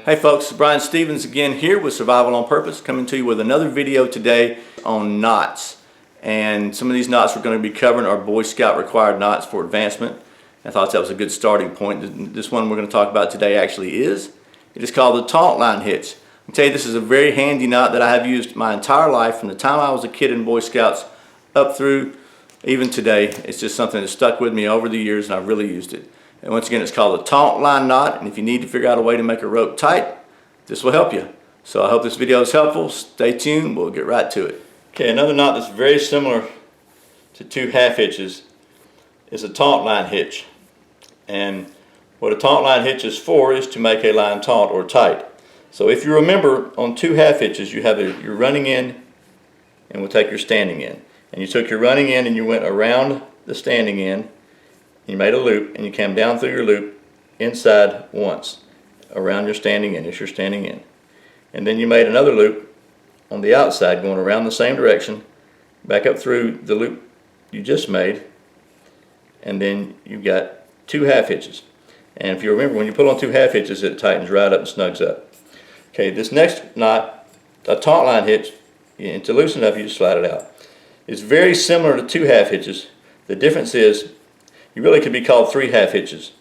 Hey folks, it's Brian Stevens again here with Survival on Purpose, coming to you with another video today on knots. And some of these knots we're going to be covering are Boy Scout required knots for advancement. I thought that was a good starting point. This one we're going to talk about today actually is. It is called the Taut Line Hitch. I can tell you this is a very handy knot that I have used my entire life, from the time I was a kid in Boy Scouts up through even today. It's just something that stuck with me over the years, and I've really used it. And once again, it's called a taut line knot, and if you need to figure out a way to make a rope tight, this will help you. So I hope this video is helpful. Stay tuned, we'll get right to it. Okay, another knot that's very similar to two half hitches is a taut line hitch. And what a taut line hitch is for is to make a line taut or tight. So if you remember, on two half hitches you have your running in, and we'll take your standing in. And you took your running in and you went around the standing in. You made a loop and you came down through your loop inside once around your standing in. It's your standing in. And then you made another loop on the outside going around the same direction, back up through the loop you just made, and then you've got two half hitches. And if you remember, when you pull on two half hitches, it tightens right up and snugs up. Okay, this next knot, a taut line hitch, and to loosen up you just slide it out. It's very similar to two half hitches. The difference is you really could be called three half hitches.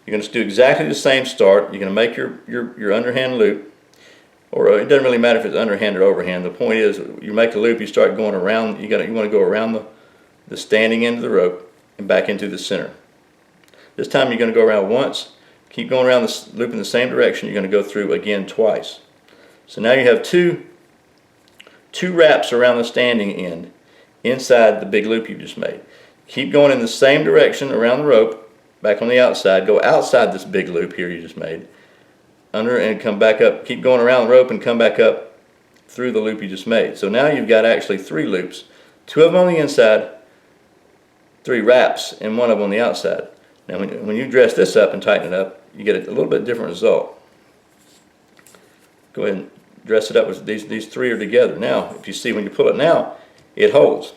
You're going to do exactly the same start. You're going to make your underhand loop, or it doesn't really matter if it's underhand or overhand. The point is, you make a loop, you start going around. You want to go around the standing end of the rope and back into the center. This time you're going to go around once. Keep going around the loop in the same direction. You're going to go through again twice. So now you have two wraps around the standing end inside the big loop you just made. Keep going in the same direction around the rope, back on the outside. Go outside this big loop here you just made, under and come back up. Keep going around the rope and come back up through the loop you just made. So now you've got actually three loops, two of them on the inside, three wraps, and one of them on the outside. Now when you dress this up and tighten it up, you get a little bit different result. Go ahead and dress it up with these three are together. Now, if you see when you pull it now, it holds.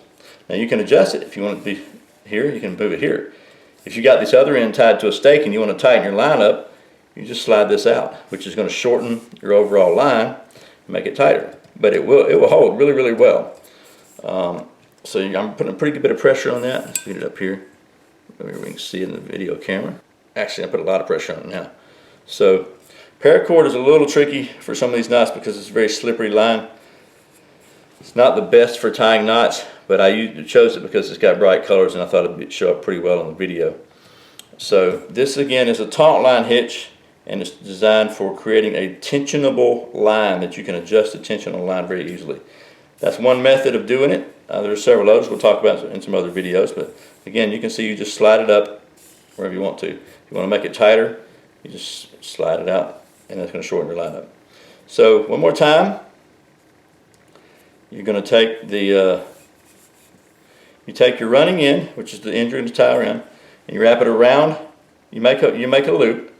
Now you can adjust it if you want it to be here, you can move it here. If you got this other end tied to a stake and you want to tighten your line up, you just slide this out, which is going to shorten your overall line and make it tighter. But it will hold really, really well. So I'm putting a pretty good bit of pressure on that. Let's speed it up here. Maybe we can see it in the video camera. Actually, I put a lot of pressure on it now. So paracord is a little tricky for some of these knots because it's a very slippery line. It's not the best for tying knots, but I chose it because it's got bright colors and I thought it would show up pretty well in the video. So this again is a taut line hitch, and it's designed for creating a tensionable line that you can adjust the tension on the line very easily. That's one method of doing it. There are several others we'll talk about in some other videos, but again, you can see you just slide it up wherever you want to. If you want to make it tighter, you just slide it out, and that's going to shorten your line up. So one more time. You're going to take you take your running in, which is the end you're going to tie around, and you wrap it around. You make a loop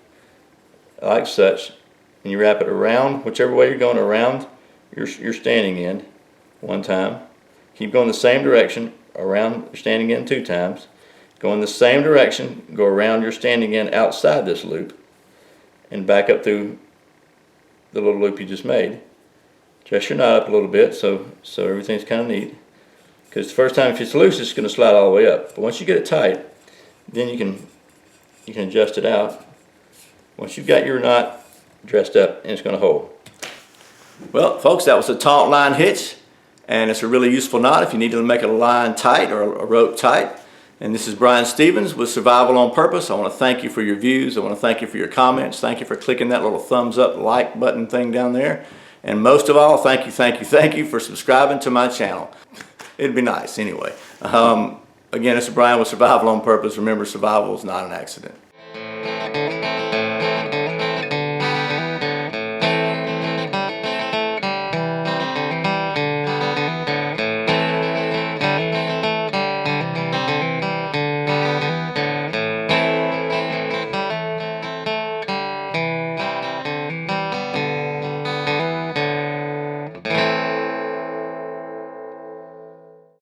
like such, and you wrap it around whichever way you're going around your standing in one time. Keep going the same direction around your standing in two times. Go in the same direction. Go around your standing in outside this loop, and back up through the little loop you just made. Dress your knot up a little bit so everything's kind of neat. Because the first time if it's loose, it's going to slide all the way up. But once you get it tight, then you can adjust it out. Once you've got your knot dressed up, and it's going to hold. Well, folks, that was a taut line hitch, and it's a really useful knot if you need to make a line tight or a rope tight. And this is Brian Stevens with Survival on Purpose. I want to thank you for your views. I want to thank you for your comments. Thank you for clicking that little thumbs up like button thing down there. And most of all, thank you for subscribing to my channel. It'd be nice anyway. Again, this is Brian with Survival on Purpose. Remember, survival is not an accident.